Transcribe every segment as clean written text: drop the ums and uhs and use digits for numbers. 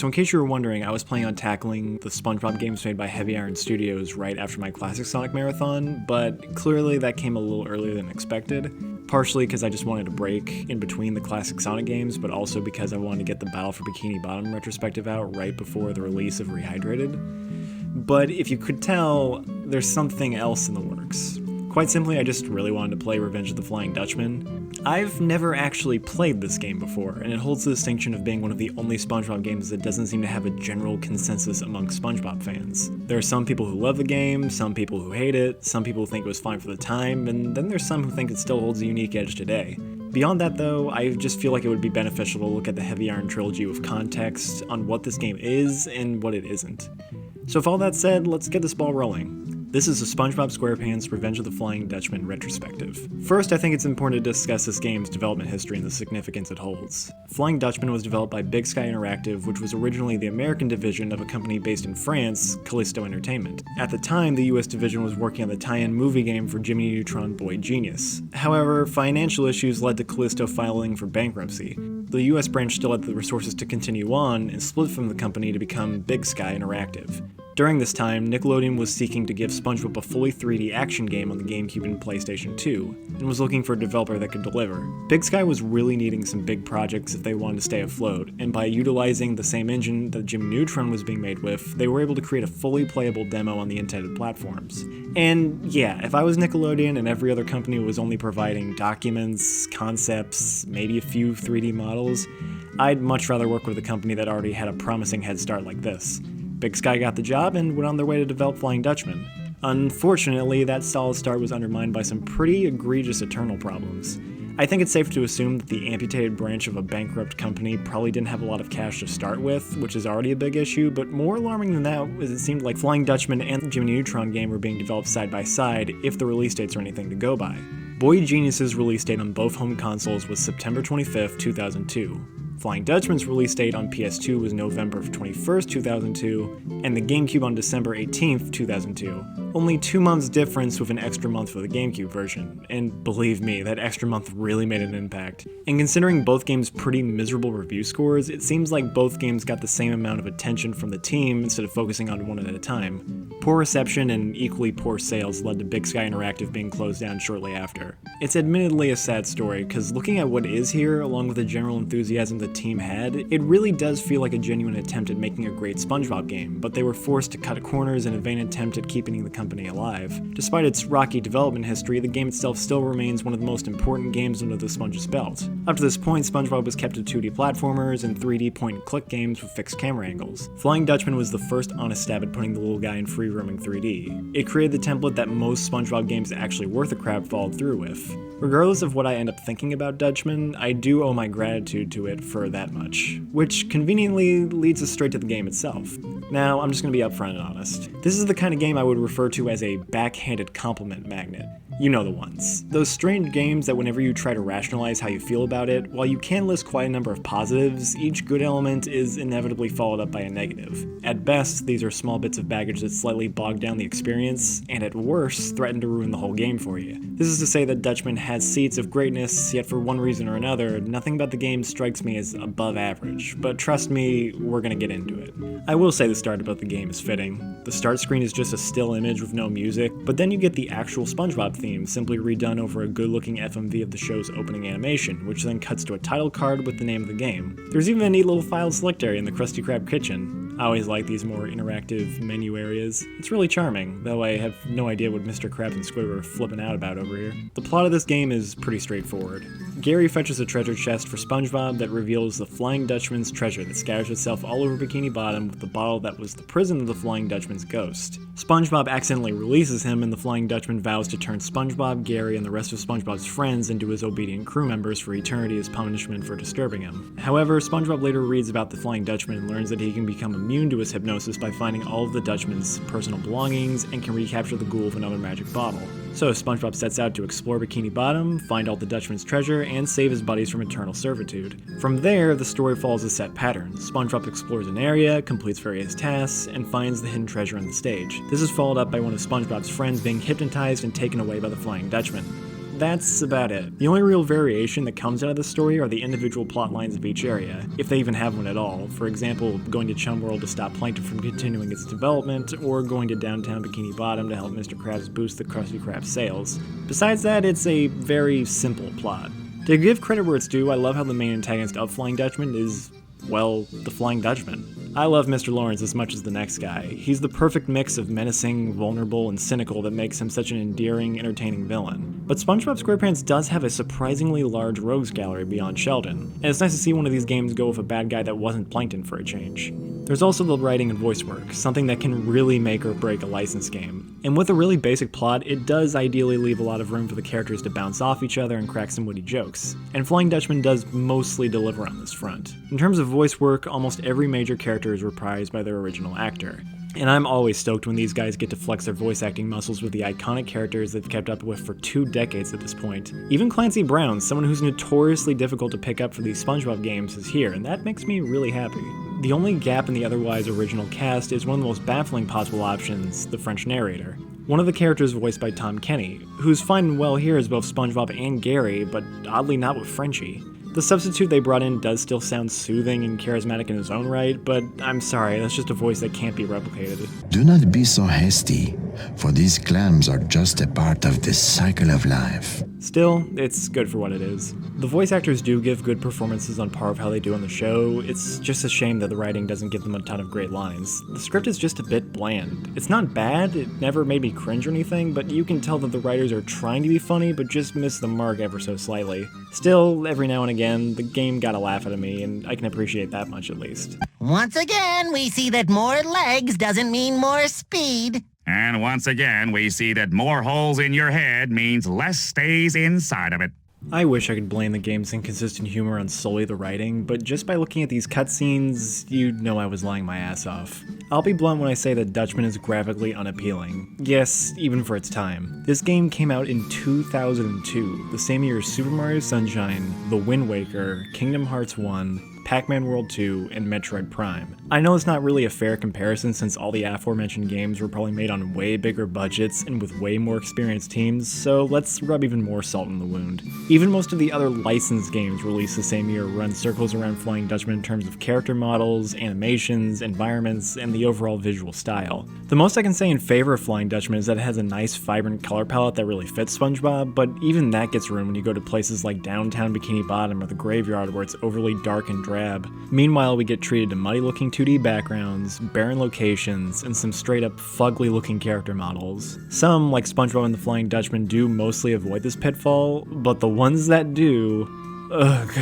So in case you were wondering, I was planning on tackling the Spongebob games made by Heavy Iron Studios right after my Classic Sonic marathon, but clearly that came a little earlier than expected. Partially because I just wanted a break in between the Classic Sonic games, but also because I wanted to get the Battle for Bikini Bottom retrospective out right before the release of Rehydrated. But if you could tell, there's something else in the works. Quite simply, I just really wanted to play Revenge of the Flying Dutchman. I've never actually played this game before, and it holds the distinction of being one of the only SpongeBob games that doesn't seem to have a general consensus among SpongeBob fans. There are some people who love the game, some people who hate it, some people who think it was fine for the time, and then there's some who think it still holds a unique edge today. Beyond that though, I just feel like it would be beneficial to look at the Heavy Iron trilogy with context on what this game is and what it isn't. So with all that said, let's get this ball rolling. This is a SpongeBob SquarePants Revenge of the Flying Dutchman retrospective. First, I think it's important to discuss this game's development history and the significance it holds. Flying Dutchman was developed by Big Sky Interactive, which was originally the American division of a company based in France, Callisto Entertainment. At the time, the US division was working on the tie-in movie game for Jimmy Neutron Boy Genius. However, financial issues led to Callisto filing for bankruptcy. The US branch still had the resources to continue on and split from the company to become Big Sky Interactive. During this time, Nickelodeon was seeking to give SpongeBob a fully 3D action game on the Gamecube and PlayStation 2, and was looking for a developer that could deliver. Big Sky was really needing some big projects if they wanted to stay afloat, and by utilizing the same engine that Jimmy Neutron was being made with, they were able to create a fully playable demo on the intended platforms. And yeah, if I was Nickelodeon and every other company was only providing documents, concepts, maybe a few 3D models, I'd much rather work with a company that already had a promising head start like this. Big Sky got the job and went on their way to develop Flying Dutchman. Unfortunately, that solid start was undermined by some pretty egregious internal problems. I think it's safe to assume that the amputated branch of a bankrupt company probably didn't have a lot of cash to start with, which is already a big issue, but more alarming than that was it seemed like Flying Dutchman and the Jimmy Neutron game were being developed side by side if the release dates are anything to go by. Boy Genius's release date on both home consoles was September 25th, 2002. Flying Dutchman's release date on PS2 was November 21st, 2002, and the GameCube on December 18th, 2002. Only 2 months difference with an extra month for the GameCube version, and believe me, that extra month really made an impact. And considering both games' pretty miserable review scores, it seems like both games got the same amount of attention from the team instead of focusing on one at a time. Poor reception and equally poor sales led to Big Sky Interactive being closed down shortly after. It's admittedly a sad story, because looking at what is here, along with the general enthusiasm the team had, it really does feel like a genuine attempt at making a great SpongeBob game, but they were forced to cut corners in a vain attempt at keeping the company alive. Despite its rocky development history, the game itself still remains one of the most important games under the Sponge's belt. Up to this point, SpongeBob was kept to 2D platformers and 3D point-and-click games with fixed camera angles. Flying Dutchman was the first honest stab at putting the little guy in free-roaming 3D. It created the template that most SpongeBob games actually worth a crap followed through with. Regardless of what I end up thinking about Dutchman, I do owe my gratitude to it for that much, which conveniently leads us straight to the game itself. Now, I'm just gonna be upfront and honest. This is the kind of game I would refer to as a backhanded compliment magnet. You know the ones. Those strange games that whenever you try to rationalize how you feel about it, while you can list quite a number of positives, each good element is inevitably followed up by a negative. At best, these are small bits of baggage that slightly bog down the experience, and at worst, threaten to ruin the whole game for you. This is to say that Dutchman has seeds of greatness, yet for one reason or another, nothing about the game strikes me as above average, but trust me, we're gonna get into it. I will say the start about the game is fitting. The start screen is just a still image with no music, but then you get the actual SpongeBob theme simply redone over a good-looking FMV of the show's opening animation, which then cuts to a title card with the name of the game. There's even a neat little file select area in the Krusty Krab kitchen. I always like these more interactive menu areas. It's really charming, though I have no idea what Mr. Krabs and Squidward are flipping out about over here. The plot of this game is pretty straightforward. Gary fetches a treasure chest for SpongeBob that reveals the Flying Dutchman's treasure that scatters itself all over Bikini Bottom with the bottle that was the prison of the Flying Dutchman's ghost. SpongeBob accidentally releases him, and the Flying Dutchman vows to turn SpongeBob, Gary, and the rest of SpongeBob's friends into his obedient crew members for eternity as punishment for disturbing him. However, SpongeBob later reads about the Flying Dutchman and learns that he can become immune to his hypnosis by finding all of the Dutchman's personal belongings and can recapture the ghoul of another magic bottle. So SpongeBob sets out to explore Bikini Bottom, find all the Dutchman's treasure, and save his buddies from eternal servitude. From there, the story follows a set pattern. SpongeBob explores an area, completes various tasks, and finds the hidden treasure on the stage. This is followed up by one of SpongeBob's friends being hypnotized and taken away by the Flying Dutchman. that's about it. The only real variation that comes out of the story are the individual plot lines of each area, if they even have one at all. For example, going to Chum World to stop Plankton from continuing its development, or going to downtown Bikini Bottom to help Mr. Krabs boost the Krusty Krab sales. Besides that, it's a very simple plot. To give credit where it's due, I love how the main antagonist of Flying Dutchman is, well, the Flying Dutchman. I love Mr. Lawrence as much as the next guy. He's the perfect mix of menacing, vulnerable, and cynical that makes him such an endearing, entertaining villain. But SpongeBob SquarePants does have a surprisingly large rogues gallery beyond Sheldon, and it's nice to see one of these games go with a bad guy that wasn't Plankton for a change. There's also the writing and voice work, something that can really make or break a licensed game. And with a really basic plot, it does ideally leave a lot of room for the characters to bounce off each other and crack some witty jokes. And Flying Dutchman does mostly deliver on this front. In terms of voice work, almost every major character is reprised by their original actor. And I'm always stoked when these guys get to flex their voice acting muscles with the iconic characters they've kept up with for 2 decades at this point. Even Clancy Brown, someone who's notoriously difficult to pick up for these SpongeBob games, is here, and that makes me really happy. The only gap in the otherwise original cast is one of the most baffling possible options, the French narrator. One of the characters voiced by Tom Kenny, who's fine and well here as both SpongeBob and Gary, but oddly not with Frenchie. The substitute they brought in does still sound soothing and charismatic in his own right, but I'm sorry, that's just a voice that can't be replicated. Do not be so hasty, for these clams are just a part of the cycle of life. Still, it's good for what it is. The voice actors do give good performances on par with how they do on the show. It's just a shame that the writing doesn't give them a ton of great lines. The script is just a bit bland. It's not bad, it never made me cringe or anything, but you can tell that the writers are trying to be funny but just miss the mark ever so slightly. Still, every now and again, the game got a laugh out of me, and I can appreciate that much at least. Once again, we see that more legs doesn't mean more speed. And once again, we see that more holes in your head means less stays inside of it. I wish I could blame the game's inconsistent humor on solely the writing, but just by looking at these cutscenes, you'd know I was lying my ass off. I'll be blunt when I say that Dutchman is graphically unappealing. Yes, even for its time. This game came out in 2002, the same year as Super Mario Sunshine, The Wind Waker, Kingdom Hearts 1, Pac-Man World 2, and Metroid Prime. I know it's not really a fair comparison since all the aforementioned games were probably made on way bigger budgets and with way more experienced teams, so let's rub even more salt in the wound. Even most of the other licensed games released the same year run circles around Flying Dutchman in terms of character models, animations, environments, and the overall visual style. The most I can say in favor of Flying Dutchman is that it has a nice vibrant color palette that really fits SpongeBob, but even that gets ruined when you go to places like downtown Bikini Bottom or the graveyard where it's overly dark and drab. Meanwhile, we get treated to muddy-looking 2D backgrounds, barren locations, and some straight-up fugly-looking character models. Some, like SpongeBob and the Flying Dutchman, do mostly avoid this pitfall, but the ones that do... ugh.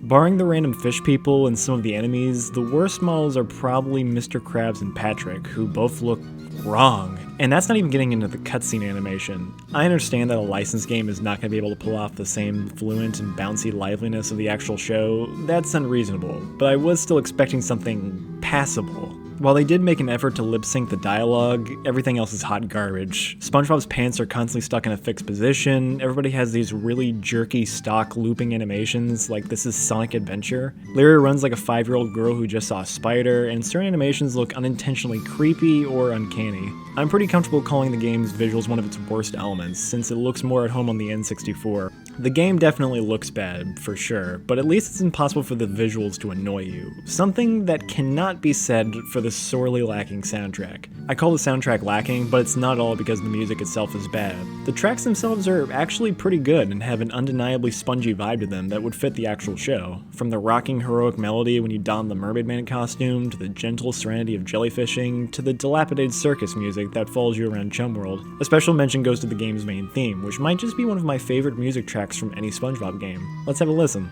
Barring the random fish people and some of the enemies, the worst models are probably Mr. Krabs and Patrick, who both look wrong. And that's not even getting into the cutscene animation. I understand that a licensed game is not going to be able to pull off the same fluent and bouncy liveliness of the actual show. That's unreasonable, but I was still expecting something passable. While they did make an effort to lip-sync the dialogue, everything else is hot garbage. SpongeBob's pants are constantly stuck in a fixed position, everybody has these really jerky stock looping animations like this is Sonic Adventure. Larry runs like a 5-year-old girl who just saw a spider, and certain animations look unintentionally creepy or uncanny. I'm pretty comfortable calling the game's visuals one of its worst elements, since it looks more at home on the N64. The game definitely looks bad, for sure, but at least it's impossible for the visuals to annoy you. Something that cannot be said for the sorely lacking soundtrack. I call the soundtrack lacking, but it's not all because the music itself is bad. The tracks themselves are actually pretty good and have an undeniably spongy vibe to them that would fit the actual show. From the rocking heroic melody when you don the Mermaid Man costume, to the gentle serenity of jellyfishing, to the dilapidated circus music that follows you around Chum World. A special mention goes to the game's main theme, which might just be one of my favorite music tracks from any SpongeBob game. Let's have a listen.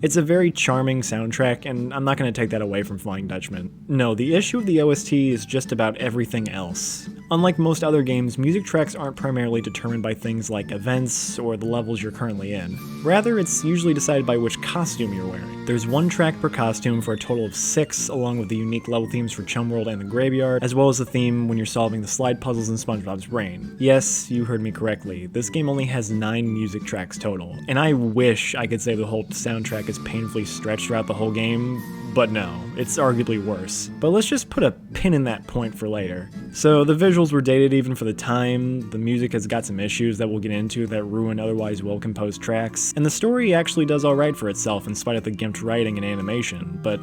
It's a very charming soundtrack, and I'm not going to take that away from Flying Dutchman. No, the issue of the OST is just about everything else. Unlike most other games, music tracks aren't primarily determined by things like events or the levels you're currently in. Rather, it's usually decided by which costume you're wearing. There's one track per costume for a total of 6, along with the unique level themes for Chum World and the Graveyard, as well as the theme when you're solving the slide puzzles in SpongeBob's brain. Yes, you heard me correctly. This game only has 9 music tracks total, and I wish I could say the whole soundtrack is painfully stretched throughout the whole game, but no, it's arguably worse. But let's just put a pin in that point for later. So the visuals were dated even for the time, the music has got some issues that we'll get into that ruin otherwise well-composed tracks, and the story actually does alright for itself in spite of the gimped writing and animation, but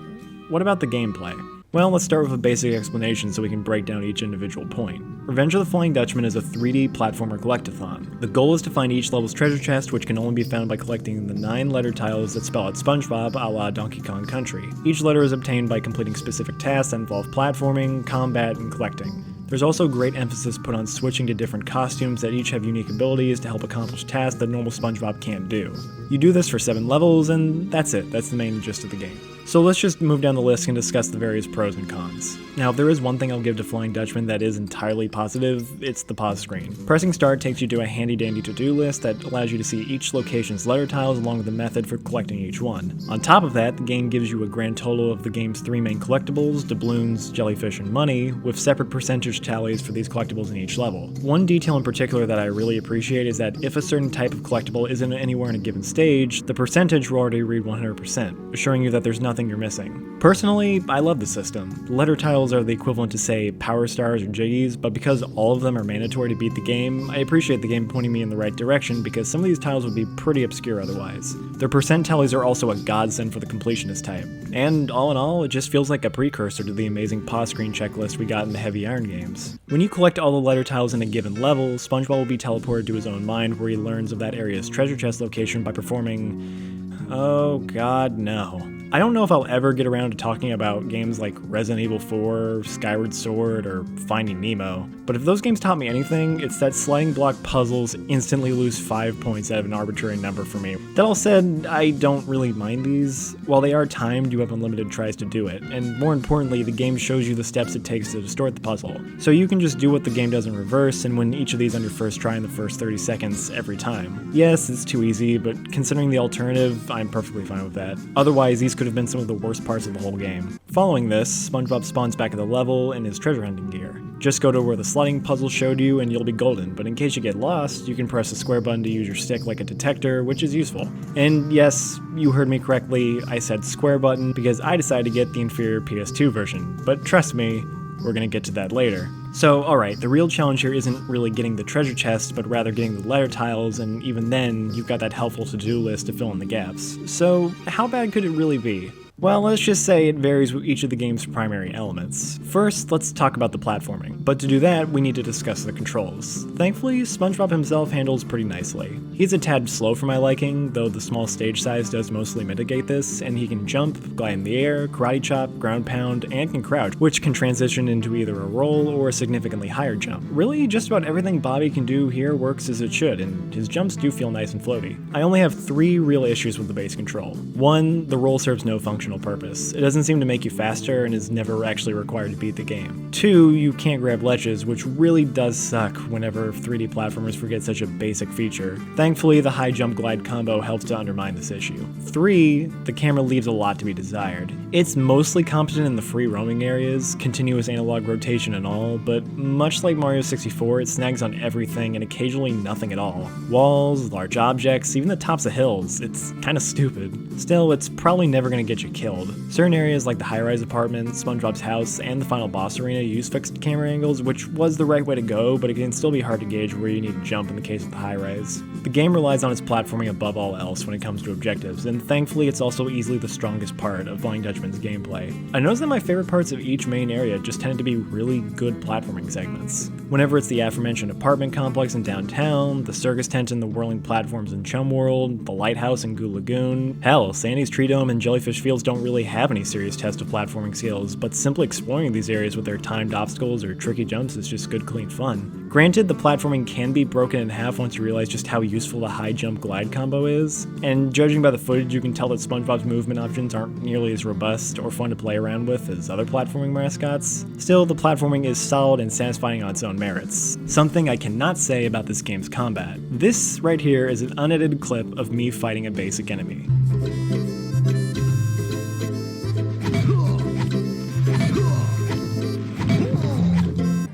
what about the gameplay? Well, let's start with a basic explanation so we can break down each individual point. Revenge of the Flying Dutchman is a 3D platformer collectathon. The goal is to find each level's treasure chest, which can only be found by collecting the 9 letter tiles that spell out SpongeBob a la Donkey Kong Country. Each letter is obtained by completing specific tasks that involve platforming, combat, and collecting. There's also great emphasis put on switching to different costumes that each have unique abilities to help accomplish tasks that normal SpongeBob can't do. You do this for 7 levels, and that's it. That's the main gist of the game. So let's just move down the list and discuss the various pros and cons. Now, if there is one thing I'll give to Flying Dutchman that is entirely positive, it's the pause screen. Pressing start takes you to a handy-dandy to-do list that allows you to see each location's letter tiles along with the method for collecting each one. On top of that, the game gives you a grand total of the game's 3 main collectibles, doubloons, jellyfish, and money, with separate percentage tallies for these collectibles in each level. One detail in particular that I really appreciate is that if a certain type of collectible isn't anywhere in a given stage, the percentage will already read 100%, assuring you that there's nothing you're missing. Personally, I love the system. The letter tiles are the equivalent to, say, Power Stars or Jiggies, but because all of them are mandatory to beat the game, I appreciate the game pointing me in the right direction because some of these tiles would be pretty obscure otherwise. Their percent tallies are also a godsend for the completionist type. And all in all, it just feels like a precursor to the amazing pause screen checklist we got in the Heavy Iron games. When you collect all the letter tiles in a given level, SpongeBob will be teleported to his own mind where he learns of that area's treasure chest location by performing... oh god, no. I don't know if I'll ever get around to talking about games like Resident Evil 4, Skyward Sword, or Finding Nemo, but if those games taught me anything, it's that sliding block puzzles instantly lose 5 points out of an arbitrary number for me. That all said, I don't really mind these. While they are timed, you have unlimited tries to do it, and more importantly, the game shows you the steps it takes to distort the puzzle. So you can just do what the game does in reverse and win each of these on your first try in the first 30 seconds every time. Yes, it's too easy, but considering the alternative, I'm perfectly fine with that. Otherwise, these could have been some of the worst parts of the whole game. Following this, SpongeBob spawns back at the level in his treasure hunting gear. Just go to where the sliding puzzle showed you and you'll be golden, but in case you get lost, you can press the square button to use your stick like a detector, which is useful. And yes, you heard me correctly, I said square button because I decided to get the inferior PS2 version, but trust me, we're gonna get to that later. So, alright, the real challenge here isn't really getting the treasure chest, but rather getting the letter tiles, and even then, you've got that helpful to-do list to fill in the gaps. So, how bad could it really be? Well, let's just say it varies with each of the game's primary elements. First, let's talk about the platforming, but to do that, we need to discuss the controls. Thankfully, SpongeBob himself handles pretty nicely. He's a tad slow for my liking, though the small stage size does mostly mitigate this, and he can jump, glide in the air, karate chop, ground pound, and can crouch, which can transition into either a roll or a significantly higher jump. Really, just about everything Bobby can do here works as it should, and his jumps do feel nice and floaty. I only have 3 real issues with the base control. 1, the roll serves no functional purpose. It doesn't seem to make you faster and is never actually required to beat the game. 2, you can't grab ledges, which really does suck whenever 3D platformers forget such a basic feature. Thankfully, the high jump glide combo helps to undermine this issue. 3, the camera leaves a lot to be desired. It's mostly competent in the free roaming areas, continuous analog rotation and all, but much like Mario 64, it snags on everything and occasionally nothing at all. Walls, large objects, even the tops of hills, it's kinda stupid. Still, it's probably never gonna get you killed. Certain areas like the high-rise apartment, SpongeBob's house, and the final boss arena use fixed camera angles, which was the right way to go, but it can still be hard to gauge where you need to jump in the case of the high-rise. The game relies on its platforming above all else when it comes to objectives, and thankfully it's also easily the strongest part of Flying Dutchman's gameplay. I noticed that my favorite parts of each main area just tended to be really good platforming segments. Whenever it's the aforementioned apartment complex in downtown, the circus tent and the whirling platforms in Chum World, the lighthouse in Goo Lagoon, hell, Sandy's Tree Dome and Jellyfish Fields don't don't really have any serious test of platforming skills, but simply exploring these areas with their timed obstacles or tricky jumps is just good clean fun. Granted, the platforming can be broken in half once you realize just how useful the high jump glide combo is, and judging by the footage you can tell that Spongebob's movement options aren't nearly as robust or fun to play around with as other platforming mascots. Still, the platforming is solid and satisfying on its own merits. Something I cannot say about this game's combat. This right here is an unedited clip of me fighting a basic enemy.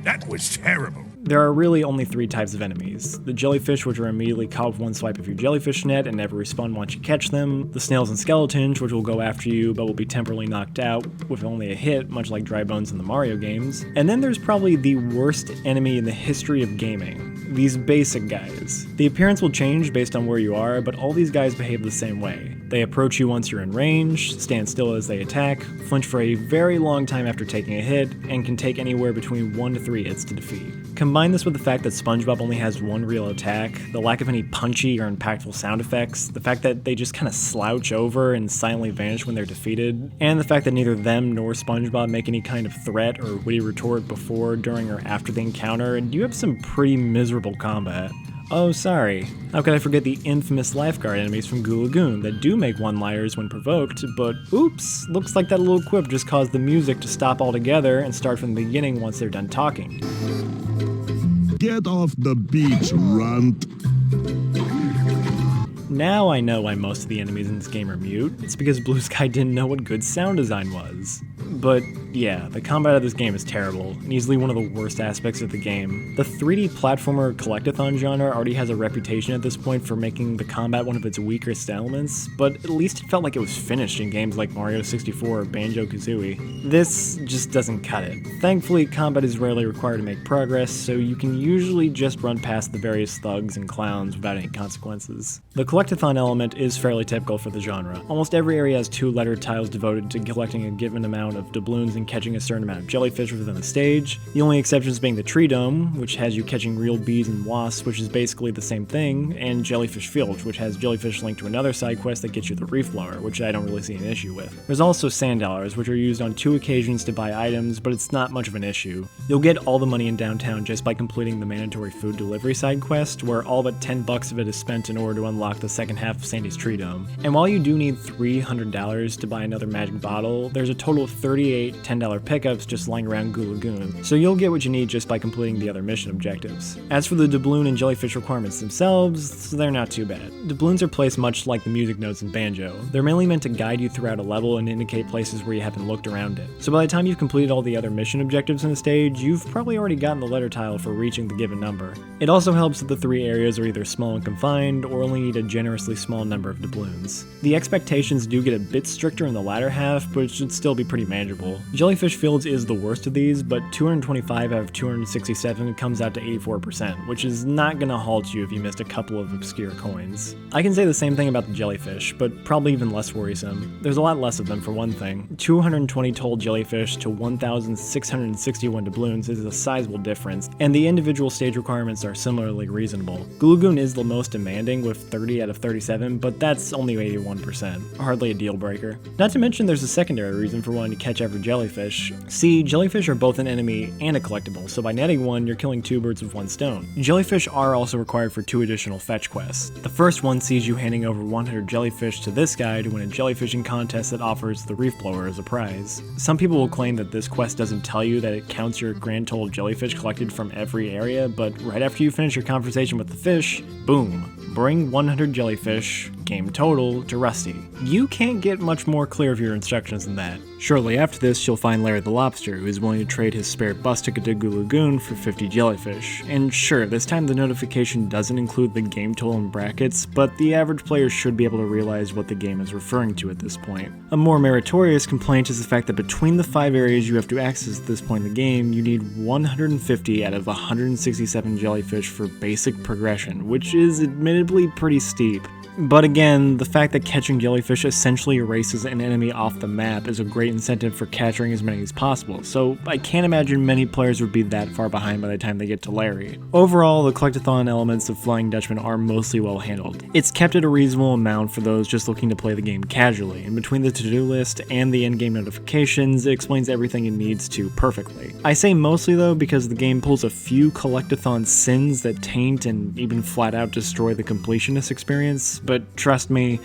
That was terrible. There are really only 3 types of enemies. The jellyfish, which are immediately caught with one swipe of your jellyfish net and never respawn once you catch them. The snails and skeletons, which will go after you but will be temporarily knocked out with only a hit, much like dry bones in the Mario games. And then there's probably the worst enemy in the history of gaming. These basic guys. The appearance will change based on where you are, but all these guys behave the same way. They approach you once you're in range, stand still as they attack, flinch for a very long time after taking a hit, and can take anywhere between 1 to 3 hits to defeat. Combine this with the fact that Spongebob only has one real attack, the lack of any punchy or impactful sound effects, the fact that they just kind of slouch over and silently vanish when they're defeated, and the fact that neither them nor Spongebob make any kind of threat or witty retort before, during, or after the encounter, and you have some pretty miserable combat. Oh, sorry. How could I forget the infamous lifeguard enemies from Goo Lagoon that do make one-liners when provoked, but oops, looks like that little quip just caused the music to stop altogether and start from the beginning once they're done talking. Get off the beach, runt. Now I know why most of the enemies in this game are mute. It's because Blue Sky didn't know what good sound design was. But yeah, the combat of this game is terrible, and easily one of the worst aspects of the game. The 3D platformer collectathon genre already has a reputation at this point for making the combat one of its weakest elements, but at least it felt like it was finished in games like Mario 64 or Banjo-Kazooie. This just doesn't cut it. Thankfully, combat is rarely required to make progress, so you can usually just run past the various thugs and clowns without any consequences. The collectathon element is fairly typical for the genre. Almost every area has 2 letter tiles devoted to collecting a given amount of doubloons and catching a certain amount of jellyfish within the stage, the only exceptions being the Tree Dome, which has you catching real bees and wasps, which is basically the same thing, and Jellyfish Field, which has jellyfish linked to another side quest that gets you the reef blower, which I don't really see an issue with. There's also sand dollars, which are used on 2 occasions to buy items, but it's not much of an issue. You'll get all the money in downtown just by completing the mandatory food delivery side quest, where all but $10 of it is spent in order to unlock the second half of Sandy's Tree Dome. And while you do need $300 to buy another magic bottle, there's a total of 38 $10 pickups just lying around Goo Lagoon, so you'll get what you need just by completing the other mission objectives. As for the doubloon and jellyfish requirements themselves, they're not too bad. Doubloons are placed much like the music notes in Banjo. They're mainly meant to guide you throughout a level and indicate places where you haven't looked around it. So by the time you've completed all the other mission objectives in the stage, you've probably already gotten the letter tile for reaching the given number. It also helps that the 3 areas are either small and confined, or only need a generously small number of doubloons. The expectations do get a bit stricter in the latter half, but it should still be pretty manageable. Jellyfish Fields is the worst of these, but 225 out of 267 comes out to 84%, which is not gonna halt you if you missed a couple of obscure coins. I can say the same thing about the jellyfish, but probably even less worrisome. There's a lot less of them for one thing. 220 total jellyfish to 1,661 doubloons is a sizable difference, and the individual stage requirements are similarly reasonable. Goo Lagoon is the most demanding with 30 out of 37, but that's only 81%, hardly a deal breaker. Not to mention there's a secondary reason for wanting to catch every jellyfish. See, jellyfish are both an enemy and a collectible, so by netting one, you're killing 2 birds with 1 stone. Jellyfish are also required for 2 additional fetch quests. The first one sees you handing over 100 jellyfish to this guy to win a jellyfishing contest that offers the reef blower as a prize. Some people will claim that this quest doesn't tell you that it counts your grand total jellyfish collected from every area, but right after you finish your conversation with the fish, boom, bring 100 jellyfish, game total, to Rusty. You can't get much more clear of your instructions than that. Shortly after this, you'll find Larry the Lobster, who is willing to trade his spare bus ticket to Goo Lagoon for 50 jellyfish. And sure, this time the notification doesn't include the game total in brackets, but the average player should be able to realize what the game is referring to at this point. A more meritorious complaint is the fact that between the 5 areas you have to access at this point in the game, you need 150 out of 167 jellyfish for basic progression, which is admittedly pretty steep. But again, the fact that catching jellyfish essentially erases an enemy off the map is a great incentive for capturing as many as possible, so I can't imagine many players would be that far behind by the time they get to Larry. Overall, the collectathon elements of Flying Dutchman are mostly well handled. It's kept at a reasonable amount for those just looking to play the game casually, and between the to-do list and the in-game notifications, it explains everything it needs to perfectly. I say mostly though because the game pulls a few collectathon sins that taint and even flat out destroy the completionist experience, but trust me,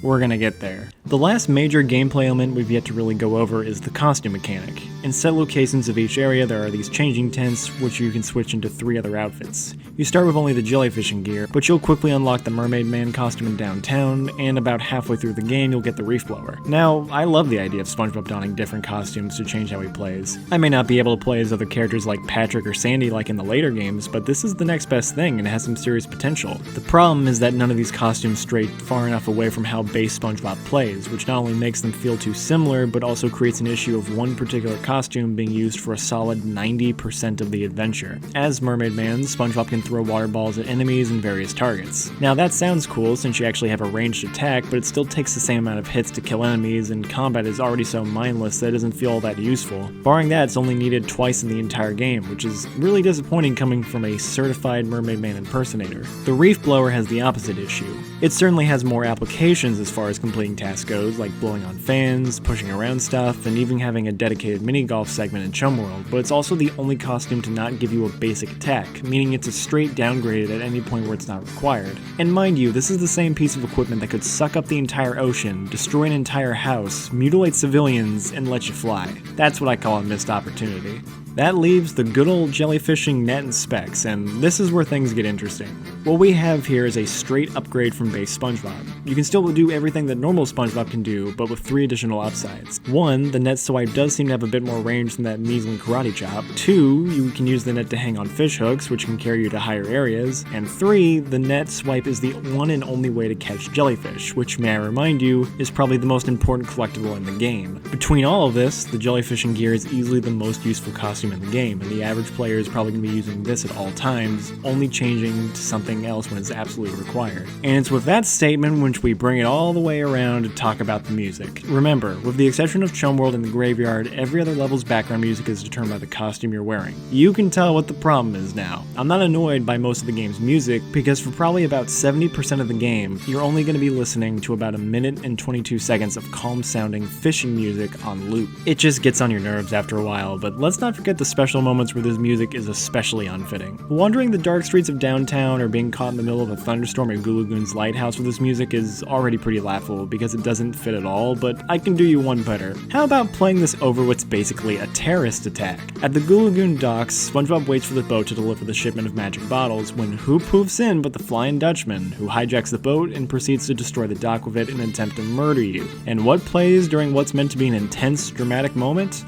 we're gonna get there. The last major gameplay element we've yet to really go over is the costume mechanic. In set locations of each area there are these changing tents which you can switch into 3 other outfits. You start with only the jellyfishing gear, but you'll quickly unlock the Mermaid Man costume in downtown, and about halfway through the game you'll get the reef blower. Now, I love the idea of Spongebob donning different costumes to change how he plays. I may not be able to play as other characters like Patrick or Sandy like in the later games, but this is the next best thing and it has some serious potential. The problem is that none of these costumes stray far enough away from how base Spongebob plays, which not only makes them feel too similar, but also creates an issue of one particular costume being used for a solid 90% of the adventure. As Mermaid Man, Spongebob can throw water balls at enemies and various targets. Now that sounds cool since you actually have a ranged attack, but it still takes the same amount of hits to kill enemies, and combat is already so mindless that it doesn't feel all that useful. Barring that, it's only needed twice in the entire game, which is really disappointing coming from a certified Mermaid Man impersonator. The reef blower has the opposite issue. It certainly has more applications as far as completing tasks goes, like blowing on fans, pushing around stuff, and even having a dedicated mini-golf segment in Chum World, but it's also the only costume to not give you a basic attack, meaning it's a straight downgrade at any point where it's not required. And mind you, this is the same piece of equipment that could suck up the entire ocean, destroy an entire house, mutilate civilians, and let you fly. That's what I call a missed opportunity. That leaves the good old jellyfishing net and specs, and this is where things get interesting. What we have here is a straight upgrade from base SpongeBob. You can still do everything that normal SpongeBob can do, but with 3 additional upsides. 1, the net swipe does seem to have a bit more range than that measly karate chop. 2, you can use the net to hang on fish hooks, which can carry you to higher areas. And 3, the net swipe is the one and only way to catch jellyfish, which, may I remind you, is probably the most important collectible in the game. Between all of this, the jellyfishing gear is easily the most useful costume in the game, and the average player is probably going to be using this at all times, only changing to something else when it's absolutely required. And it's with that statement which we bring it all the way around to talk about the music. Remember, with the exception of Chum World and the Graveyard, every other level's background music is determined by the costume you're wearing. You can tell what the problem is now. I'm not annoyed by most of the game's music, because for probably about 70% of the game, you're only going to be listening to about 1 minute and 22 seconds of calm-sounding fishing music on loop. It just gets on your nerves after a while, but let's not forget the special moments where this music is especially unfitting. Wandering the dark streets of downtown or being caught in the middle of a thunderstorm at Goo Lagoon's lighthouse with this music is already pretty laughable because it doesn't fit at all, but I can do you one better. How about playing this over what's basically a terrorist attack? At the Goo Lagoon docks, SpongeBob waits for the boat to deliver the shipment of magic bottles when who poofs in but the Flying Dutchman, who hijacks the boat and proceeds to destroy the dock with it in an attempt to murder you. And what plays during what's meant to be an intense, dramatic moment?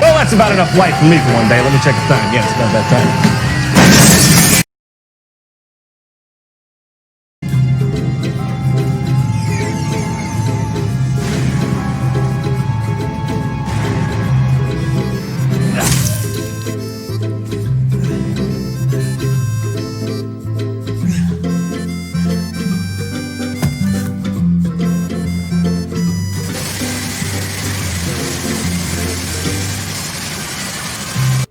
Well, that's about enough light for me for one day. Let me check the time. Yes, about that time.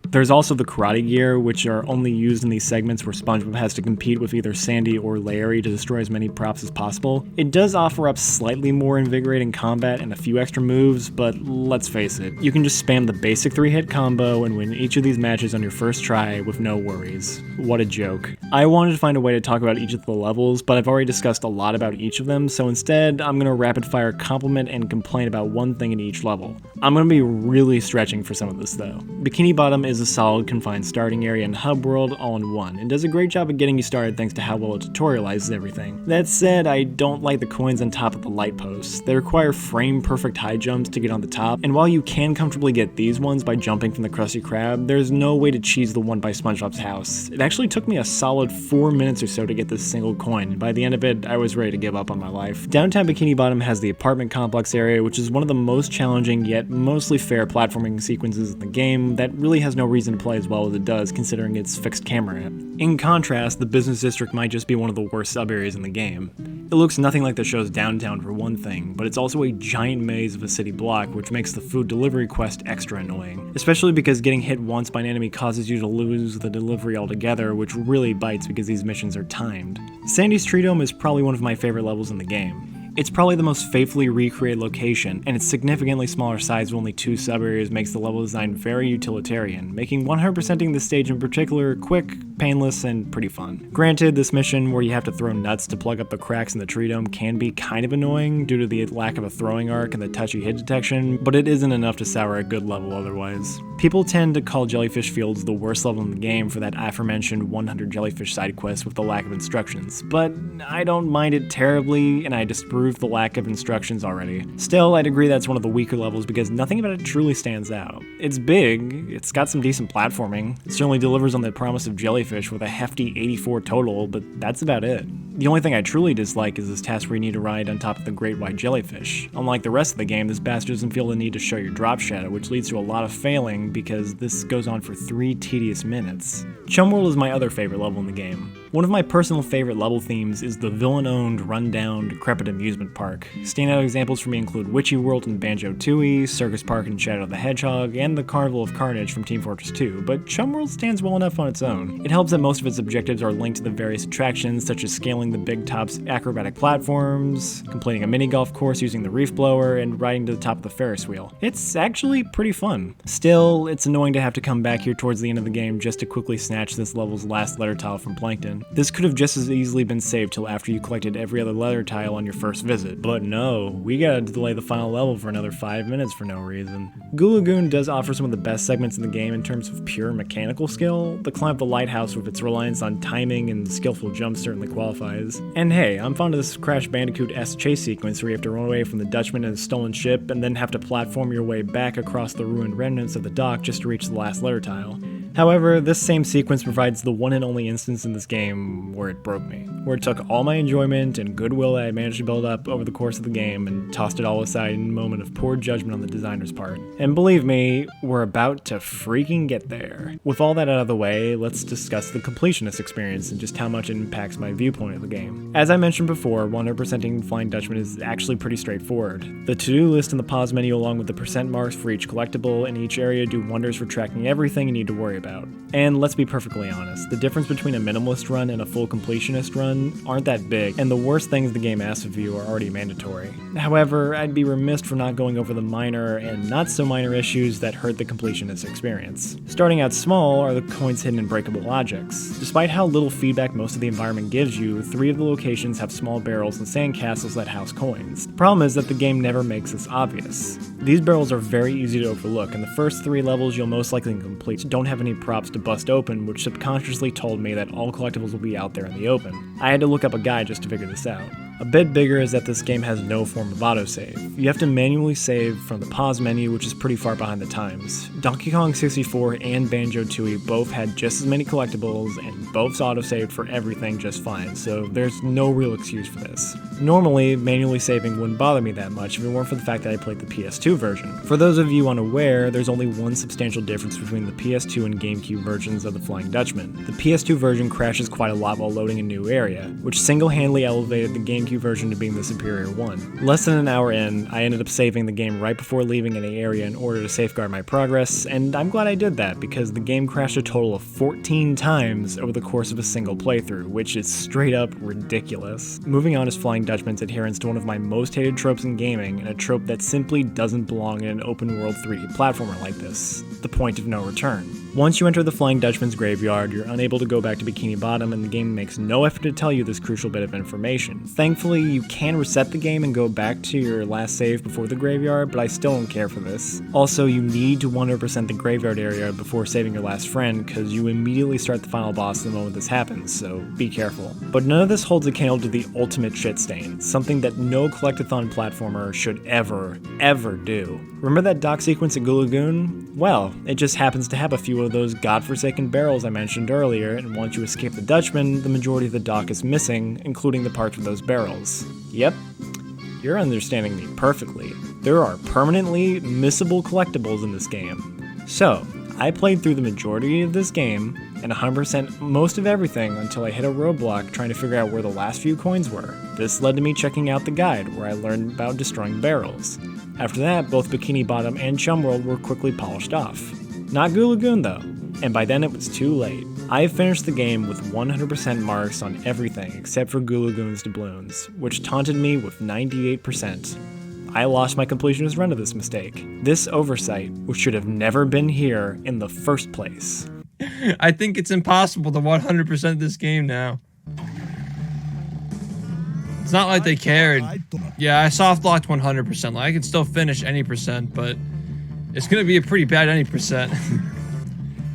There's also the karate gear, which are only used in these segments where SpongeBob has to compete with either Sandy or Larry to destroy as many props as possible. It does offer up slightly more invigorating combat and a few extra moves, but let's face it, you can just spam the basic 3-hit combo and win each of these matches on your first try with no worries. What a joke. I wanted to find a way to talk about each of the levels, but I've already discussed a lot about each of them, so instead I'm going to rapid fire compliment and complain about one thing in each level. I'm going to be really stretching for some of this though. Bikini Bottom is a solid confined starting area and hub world all in one, and does a great job of getting you started thanks to how well it tutorializes everything. That said, I don't like the coins on top of the light posts. They require frame perfect high jumps to get on the top, and while you can comfortably get these ones by jumping from the Krusty Krab, there's no way to cheese the one by SpongeBob's house. It actually took me a solid 4 minutes or so to get this single coin, and by the end of it, I was ready to give up on my life. Downtown Bikini Bottom has the apartment complex area, which is one of the most challenging yet mostly fair platforming sequences in the game that really has no reason to play as well as it does considering its fixed camera. In contrast, the business district might just be one of the worst sub-areas in the game. It looks nothing like the show's downtown for one thing, but it's also a giant maze of a city block, which makes the food delivery quest extra annoying. Especially because getting hit once by an enemy causes you to lose the delivery altogether, which really bites because these missions are timed. Sandy's Tree Dome is probably one of my favorite levels in the game. It's probably the most faithfully recreated location, and its significantly smaller size of only 2 sub-areas makes the level design very utilitarian, making 100%ing this stage in particular quick, painless, and pretty fun. Granted, this mission where you have to throw nuts to plug up the cracks in the tree dome can be kind of annoying due to the lack of a throwing arc and the touchy hit detection, but it isn't enough to sour a good level otherwise. People tend to call Jellyfish Fields the worst level in the game for that aforementioned 100 jellyfish side quest with the lack of instructions, but I don't mind it terribly, and I disapprove the lack of instructions already. Still, I'd agree that's one of the weaker levels because nothing about it truly stands out. It's big, it's got some decent platforming, it certainly delivers on the promise of Jellyfish with a hefty 84 total, but that's about it. The only thing I truly dislike is this task where you need to ride on top of the great white jellyfish. Unlike the rest of the game, this bastard doesn't feel the need to show your drop shadow, which leads to a lot of failing because this goes on for 3 tedious minutes. Chum World is my other favorite level in the game. One of my personal favorite level themes is the villain-owned, run-down, decrepit amusement park. Standout examples for me include Witchy World in Banjo-Tooie, Circus Park in Shadow the Hedgehog, and the Carnival of Carnage from Team Fortress 2, but Chum World stands well enough on its own. It helps that most of its objectives are linked to the various attractions, such as scaling the Big Top's acrobatic platforms, completing a mini golf course using the reef blower, and riding to the top of the Ferris wheel. It's actually pretty fun. Still, it's annoying to have to come back here towards the end of the game just to quickly snatch this level's last letter tile from Plankton. This could have just as easily been saved till after you collected every other letter tile on your first visit, but no, we gotta delay the final level for another 5 minutes for no reason. Goo Lagoon does offer some of the best segments in the game in terms of pure mechanical skill. The climb of the lighthouse with its reliance on timing and skillful jumps certainly qualifies. And hey, I'm fond of this Crash Bandicoot-esque chase sequence where you have to run away from the Dutchman and his stolen ship and then have to platform your way back across the ruined remnants of the dock just to reach the last letter tile. However, this same sequence provides the one and only instance in this game where it broke me, where it took all my enjoyment and goodwill that I managed to build up over the course of the game and tossed it all aside in a moment of poor judgment on the designer's part. And believe me, we're about to freaking get there. With all that out of the way, let's discuss the Completionist experience and just how much it impacts my viewpoint of the game. As I mentioned before, 100%ing Flying Dutchman is actually pretty straightforward. The to-do list in the pause menu along with the percent marks for each collectible in each area do wonders for tracking everything you need to worry about. And let's be perfectly honest, the difference between a minimalist run and a full completionist run aren't that big, and the worst things the game asks of you are already mandatory. However, I'd be remiss for not going over the minor and not so minor issues that hurt the completionist experience. Starting out small are the coins hidden in breakable objects. Despite how little feedback most of the environment gives you, 3 of the locations have small barrels and sandcastles that house coins. The problem is that the game never makes this obvious. These barrels are very easy to overlook, and the first 3 levels you'll most likely complete don't have any props to bust open, which subconsciously told me that all collectibles will be out there in the open. I had to look up a guide just to figure this out. A bit bigger is that this game has no form of autosave. You have to manually save from the pause menu, which is pretty far behind the times. Donkey Kong 64 and Banjo-Tooie both had just as many collectibles and both autosaved for everything just fine, so there's no real excuse for this. Normally, manually saving wouldn't bother me that much if it weren't for the fact that I played the PS2 version. For those of you unaware, there's only one substantial difference between the PS2 and Gamecube versions of the Flying Dutchman. The PS2 version crashes quite a lot while loading a new area, which single-handedly elevated the Gamecube version to being the superior one. Less than an hour in, I ended up saving the game right before leaving any area in order to safeguard my progress, and I'm glad I did that because the game crashed a total of 14 times over the course of a single playthrough, which is straight up ridiculous. Moving on is Flying Dutchman's adherence to one of my most hated tropes in gaming, and a trope that simply doesn't belong in an open world 3D platformer like this: the point of no return. Once you enter the Flying Dutchman's graveyard, you're unable to go back to Bikini Bottom, and the game makes no effort to tell you this crucial bit of information. Thankfully, you can reset the game and go back to your last save before the graveyard, but I still don't care for this. Also, you need to 100% the graveyard area before saving your last friend, because you immediately start the final boss the moment this happens, so be careful. But none of this holds a candle to the ultimate shit stain, something that no collectathon platformer should ever do. Remember that dock sequence at Goo Lagoon? Well, it just happens to have a few of those godforsaken barrels I mentioned earlier, and once you escape the Dutchman, the majority of the dock is missing, including the parts with those barrels. Yep, you're understanding me perfectly. There are permanently missable collectibles in this game. So, I played through the majority of this game and 100% most of everything until I hit a roadblock trying to figure out where the last few coins were. This led to me checking out the guide, where I learned about destroying barrels. After that, both Bikini Bottom and Chum World were quickly polished off. Not Goo Lagoon though, and by then it was too late. I finished the game with 100% marks on everything except for Goo Lagoon's doubloons, which taunted me with 98%. I lost my completionist run to this mistake. This oversight, which should have never been here in the first place. I think it's impossible to 100% this game now. It's not like they cared. Yeah, I soft locked 100%. Like, I can still finish any percent, but it's gonna be a pretty bad any percent.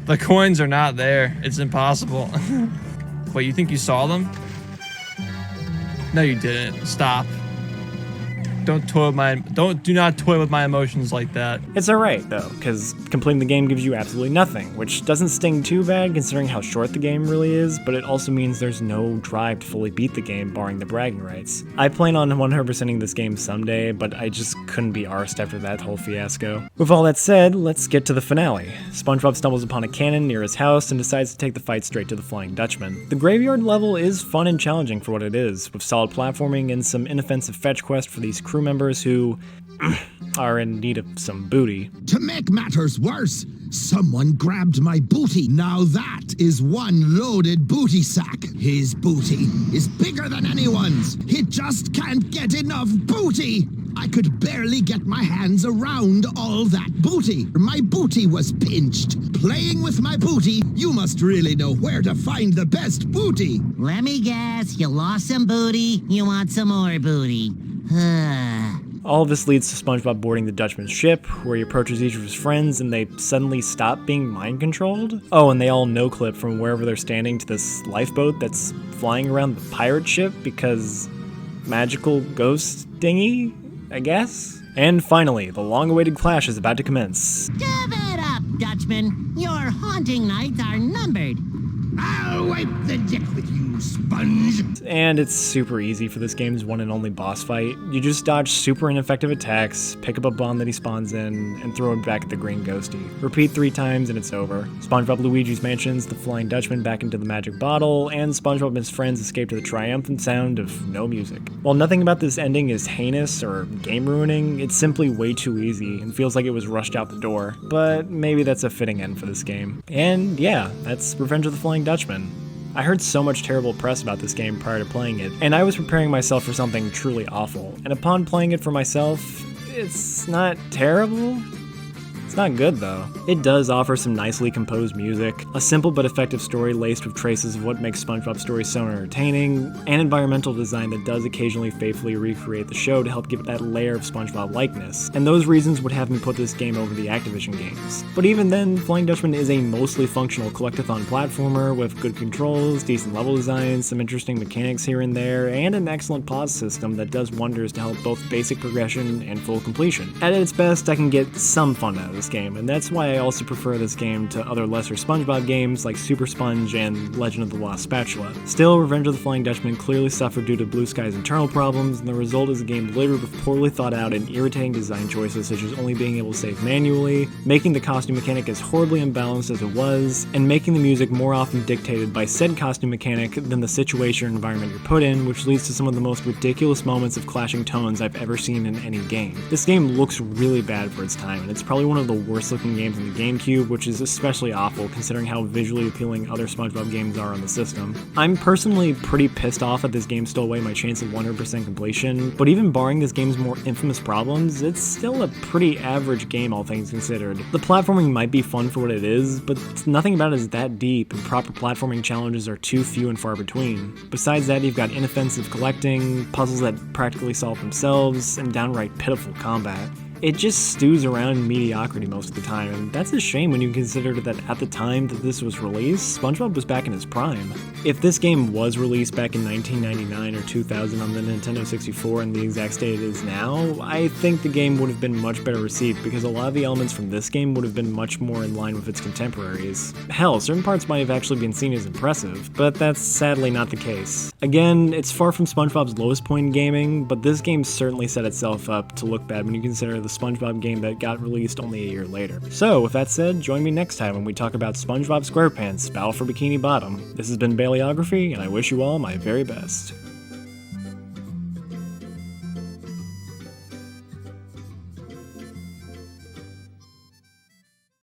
The coins are not there. It's impossible. Wait, you think you saw them? No, you didn't. Stop. Do not toy with my emotions like that. It's alright though, because completing the game gives you absolutely nothing, which doesn't sting too bad considering how short the game really is, but it also means there's no drive to fully beat the game barring the bragging rights. I plan on 100%ing this game someday, but I just couldn't be arsed after that whole fiasco. With all that said, let's get to the finale. SpongeBob stumbles upon a cannon near his house and decides to take the fight straight to the Flying Dutchman. The graveyard level is fun and challenging for what it is, with solid platforming and some inoffensive fetch quest for these crew members who are in need of some booty. To make matters worse, someone grabbed my booty. Now that is one loaded booty sack. His booty is bigger than anyone's. He just can't get enough booty. I could barely get my hands around all that booty. My booty was pinched. Playing with my booty, you must really know where to find the best booty. Let me guess, you lost some booty, you want some more booty. All of this leads to SpongeBob boarding the Dutchman's ship, where he approaches each of his friends and they suddenly stop being mind-controlled. Oh, and they all no-clip from wherever they're standing to this lifeboat that's flying around the pirate ship because magical ghost dinghy, I guess? And finally, the long-awaited clash is about to commence. Give it up, Dutchman. Your haunting nights are numbered. I'll wipe the deck with you, Sponge. And it's super easy for this game's one and only boss fight. You just dodge super ineffective attacks, pick up a bomb that he spawns in, and throw it back at the green ghosty. Repeat 3 times and it's over. SpongeBob Luigi's mansions the Flying Dutchman back into the magic bottle, and SpongeBob and his friends escape to the triumphant sound of no music. While nothing about this ending is heinous or game-ruining, it's simply way too easy and feels like it was rushed out the door. But maybe that's a fitting end for this game. And yeah, that's Revenge of the Flying Dutchman. I heard so much terrible press about this game prior to playing it, and I was preparing myself for something truly awful. And upon playing it for myself, it's not terrible. It's not good though. It does offer some nicely composed music, a simple but effective story laced with traces of what makes SpongeBob stories so entertaining, and environmental design that does occasionally faithfully recreate the show to help give it that layer of SpongeBob likeness. And those reasons would have me put this game over the Activision games. But even then, Flying Dutchman is a mostly functional collectathon platformer with good controls, decent level design, some interesting mechanics here and there, and an excellent pause system that does wonders to help both basic progression and full completion. At its best, I can get some fun out of this game, and that's why I also prefer this game to other lesser SpongeBob games like Super Sponge and Legend of the Lost Spatula. Still, Revenge of the Flying Dutchman clearly suffered due to Blue Sky's internal problems, and the result is a game littered with poorly thought out and irritating design choices such as only being able to save manually, making the costume mechanic as horribly imbalanced as it was, and making the music more often dictated by said costume mechanic than the situation or environment you're put in, which leads to some of the most ridiculous moments of clashing tones I've ever seen in any game. This game looks really bad for its time, and it's probably one of the worst looking games in the Gamecube, which is especially awful considering how visually appealing other SpongeBob games are on the system. I'm personally pretty pissed off that this game stole away my chance of 100% completion, but even barring this game's more infamous problems, it's still a pretty average game all things considered. The platforming might be fun for what it is, but nothing about it is that deep, and proper platforming challenges are too few and far between. Besides that, you've got inoffensive collecting, puzzles that practically solve themselves, and downright pitiful combat. It just stews around in mediocrity most of the time, and that's a shame when you consider that at the time that this was released, SpongeBob was back in his prime. If this game was released back in 1999 or 2000 on the Nintendo 64 in the exact state it is now, I think the game would have been much better received because a lot of the elements from this game would have been much more in line with its contemporaries. Hell, certain parts might have actually been seen as impressive, but that's sadly not the case. Again, it's far from SpongeBob's lowest point in gaming, but this game certainly set itself up to look bad when you consider the SpongeBob game that got released only a year later. So, with that said, join me next time when we talk about SpongeBob SquarePants Battle for Bikini Bottom. This has been Baileography, and I wish you all my very best.